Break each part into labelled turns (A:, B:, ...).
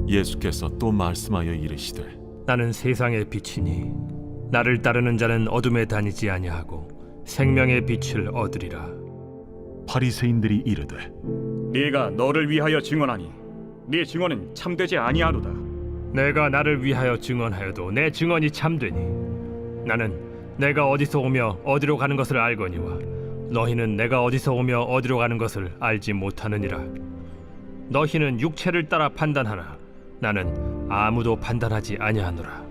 A: 예수께서 또 말씀하여 이르시되
B: 나는 세상의 빛이니 나를 따르는 자는 어둠에 다니지 아니하고 생명의 빛을 얻으리라.
A: 바리새인들이 이르되
C: 네가 너를 위하여 증언하니 네 증언은 참되지 아니하로다.
B: 내가 나를 위하여 증언하여도 내 증언이 참되니 나는 내가 어디서 오며 어디로 가는 것을 알거니와 너희는 내가 어디서 오며 어디로 가는 것을 알지 못하느니라. 너희는 육체를 따라 판단하나 나는 아무도 판단하지 아니하노라.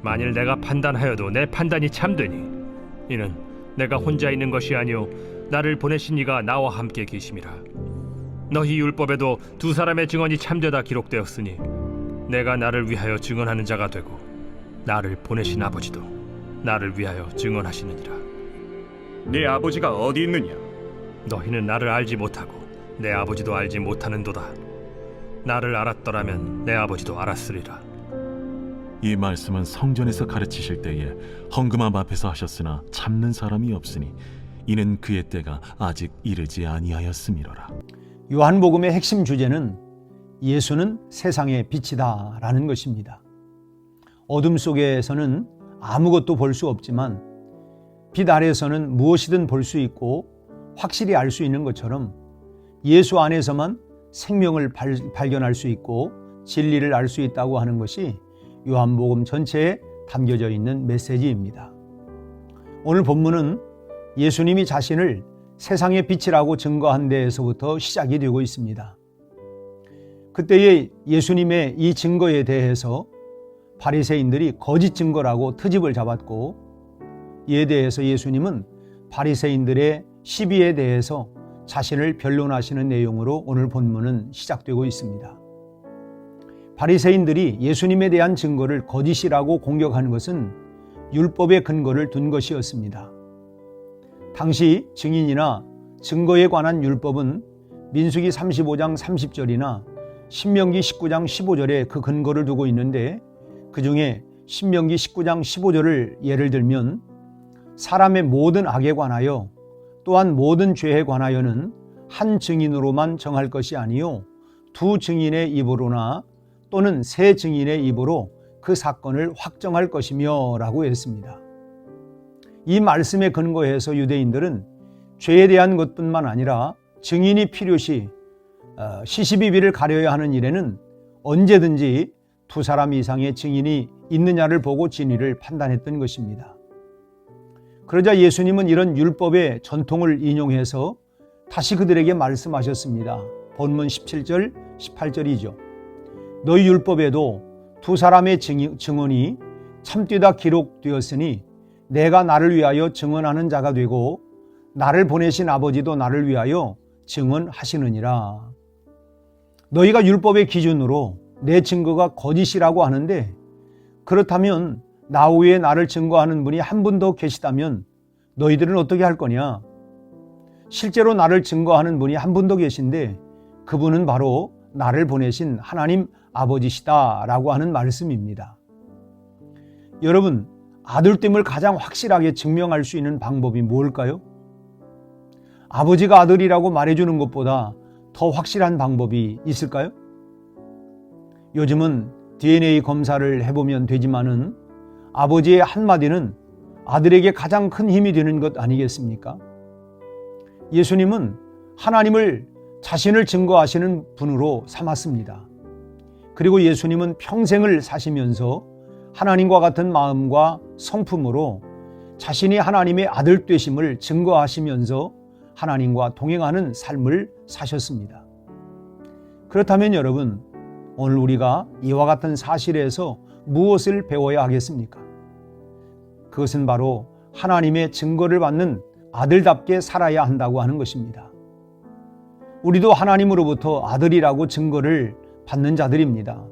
B: 만일 내가 판단하여도 내 판단이 참되니 이는 내가 혼자 있는 것이 아니요 나를 보내신 이가 나와 함께 계심이라. 너희 율법에도 두 사람의 증언이 참되다 기록되었으니 내가 나를 위하여 증언하는 자가 되고 나를 보내신 아버지도 나를 위하여 증언하시느니라.
C: 네 아버지가 어디 있느냐?
B: 너희는 나를 알지 못하고 내 아버지도 알지 못하는도다. 나를 알았더라면 내 아버지도 알았으리라.
A: 이 말씀은 성전에서 가르치실 때에 헌금함 앞에서 하셨으나 참는 사람이 없으니 이는 그의 때가 아직 이르지 아니하였음이로라.
D: 요한복음의 핵심 주제는 예수는 세상의 빛이다 라는 것입니다. 어둠 속에서는 아무것도 볼 수 없지만 빛 아래에서는 무엇이든 볼 수 있고 확실히 알 수 있는 것처럼 예수 안에서만 생명을 발견할 수 있고 진리를 알 수 있다고 하는 것이 요한복음 전체에 담겨져 있는 메시지입니다. 오늘 본문은 예수님이 자신을 세상의 빛이라고 증거한 데에서부터 시작이 되고 있습니다. 그때의 예수님의 이 증거에 대해서 바리새인들이 거짓 증거라고 트집을 잡았고, 이에 대해서 예수님은 바리새인들의 시비에 대해서 자신을 변론하시는 내용으로 오늘 본문은 시작되고 있습니다. 바리새인들이 예수님에 대한 증거를 거짓이라고 공격하는 것은 율법의 근거를 둔 것이었습니다. 당시 증인이나 증거에 관한 율법은 민수기 35장 30절이나 신명기 19장 15절에 그 근거를 두고 있는데, 그 중에 신명기 19장 15절을 예를 들면 사람의 모든 악에 관하여 또한 모든 죄에 관하여는 한 증인으로만 정할 것이 아니요 두 증인의 입으로나 또는 세 증인의 입으로 그 사건을 확정할 것이며 라고 했습니다. 이 말씀에 근거해서 유대인들은 죄에 대한 것뿐만 아니라 증인이 필요시 시시비비를 가려야 하는 일에는 언제든지 두 사람 이상의 증인이 있느냐를 보고 진위를 판단했던 것입니다. 그러자 예수님은 이런 율법의 전통을 인용해서 다시 그들에게 말씀하셨습니다. 본문 17절, 18절이죠. 너희 율법에도 두 사람의 증언이 참되다 기록되었으니 내가 나를 위하여 증언하는 자가 되고 나를 보내신 아버지도 나를 위하여 증언하시느니라. 너희가 율법의 기준으로 내 증거가 거짓이라고 하는데, 그렇다면 나 외에 나를 증거하는 분이 한 분 더 계시다면 너희들은 어떻게 할 거냐? 실제로 나를 증거하는 분이 한 분 더 계신데 그분은 바로 나를 보내신 하나님 아버지시다라고 하는 말씀입니다. 여러분, 아들됨을 가장 확실하게 증명할 수 있는 방법이 뭘까요? 아버지가 아들이라고 말해주는 것보다 더 확실한 방법이 있을까요? 요즘은 DNA 검사를 해보면 되지만은 아버지의 한마디는 아들에게 가장 큰 힘이 되는 것 아니겠습니까? 예수님은 하나님을 자신을 증거하시는 분으로 삼았습니다. 그리고 예수님은 평생을 사시면서 하나님과 같은 마음과 성품으로 자신이 하나님의 아들 되심을 증거하시면서 하나님과 동행하는 삶을 사셨습니다. 그렇다면 여러분, 오늘 우리가 이와 같은 사실에서 무엇을 배워야 하겠습니까? 그것은 바로 하나님의 증거를 받는 아들답게 살아야 한다고 하는 것입니다. 우리도 하나님으로부터 아들이라고 증거를 받는 자들입니다.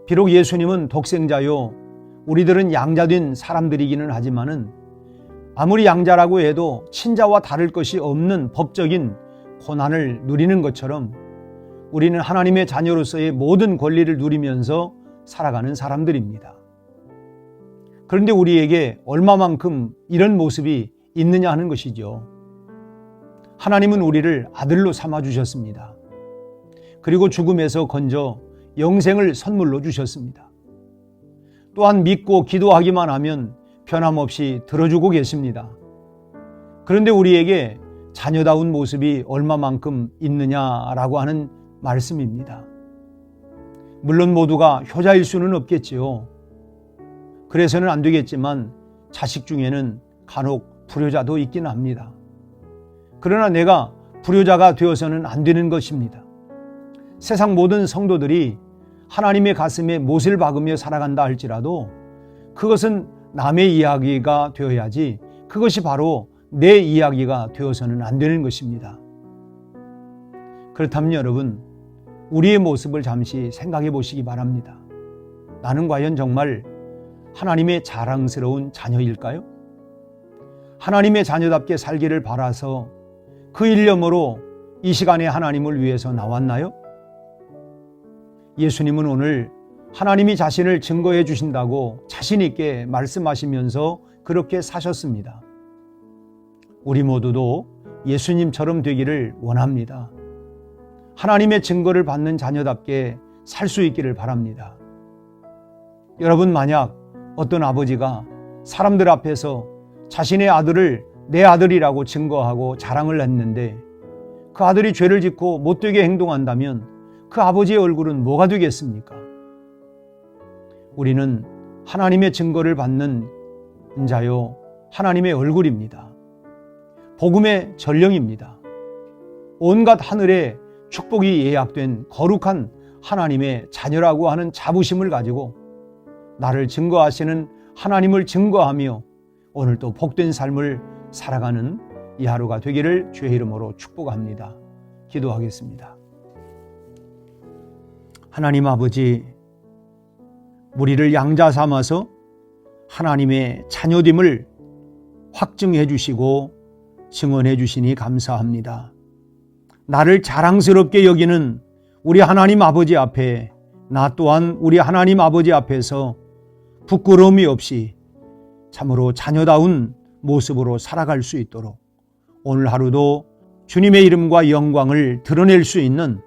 D: 비록 예수님은 독생자요, 우리들은 양자된 사람들이기는 하지만은 아무리 양자라고 해도 친자와 다를 것이 없는 법적인 고난을 누리는 것처럼 우리는 하나님의 자녀로서의 모든 권리를 누리면서 살아가는 사람들입니다. 그런데 우리에게 얼마만큼 이런 모습이 있느냐 하는 것이죠. 하나님은 우리를 아들로 삼아주셨습니다. 그리고 죽음에서 건져 영생을 선물로 주셨습니다. 또한 믿고 기도하기만 하면 변함없이 들어주고 계십니다. 그런데 우리에게 자녀다운 모습이 얼마만큼 있느냐라고 하는 말씀입니다. 물론 모두가 효자일 수는 없겠지요. 그래서는 안 되겠지만 자식 중에는 간혹 불효자도 있긴 합니다. 그러나 내가 불효자가 되어서는 안 되는 것입니다. 세상 모든 성도들이 하나님의 가슴에 못을 박으며 살아간다 할지라도 그것은 남의 이야기가 되어야지 그것이 바로 내 이야기가 되어서는 안 되는 것입니다. 그렇다면 여러분, 우리의 모습을 잠시 생각해 보시기 바랍니다. 나는 과연 정말 하나님의 자랑스러운 자녀일까요? 하나님의 자녀답게 살기를 바라서 그 일념으로 이 시간에 하나님을 위해서 나왔나요? 예수님은 오늘 하나님이 자신을 증거해 주신다고 자신 있게 말씀하시면서 그렇게 사셨습니다. 우리 모두도 예수님처럼 되기를 원합니다. 하나님의 증거를 받는 자녀답게 살 수 있기를 바랍니다. 여러분, 만약 어떤 아버지가 사람들 앞에서 자신의 아들을 내 아들이라고 증거하고 자랑을 했는데 그 아들이 죄를 짓고 못되게 행동한다면 그 아버지의 얼굴은 뭐가 되겠습니까? 우리는 하나님의 증거를 받는 자요, 하나님의 얼굴입니다. 복음의 전령입니다. 온갖 하늘에 축복이 예약된 거룩한 하나님의 자녀라고 하는 자부심을 가지고 나를 증거하시는 하나님을 증거하며 오늘도 복된 삶을 살아가는 이 하루가 되기를 주의 이름으로 축복합니다. 기도하겠습니다. 하나님 아버지, 우리를 양자 삼아서 하나님의 자녀됨을 확증해 주시고 증언해 주시니 감사합니다. 나를 자랑스럽게 여기는 우리 하나님 아버지 앞에 나 또한 우리 하나님 아버지 앞에서 부끄러움이 없이 참으로 자녀다운 모습으로 살아갈 수 있도록 오늘 하루도 주님의 이름과 영광을 드러낼 수 있는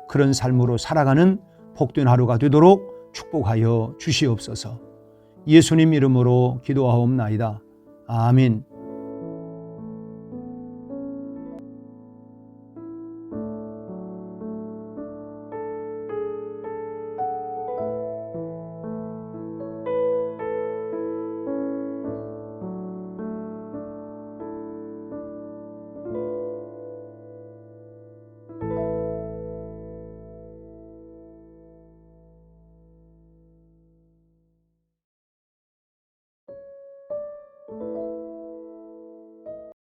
D: 그런 삶으로 살아가는 복된 하루가 되도록 축복하여 주시옵소서. 예수님 이름으로 기도하옵나이다. 아멘.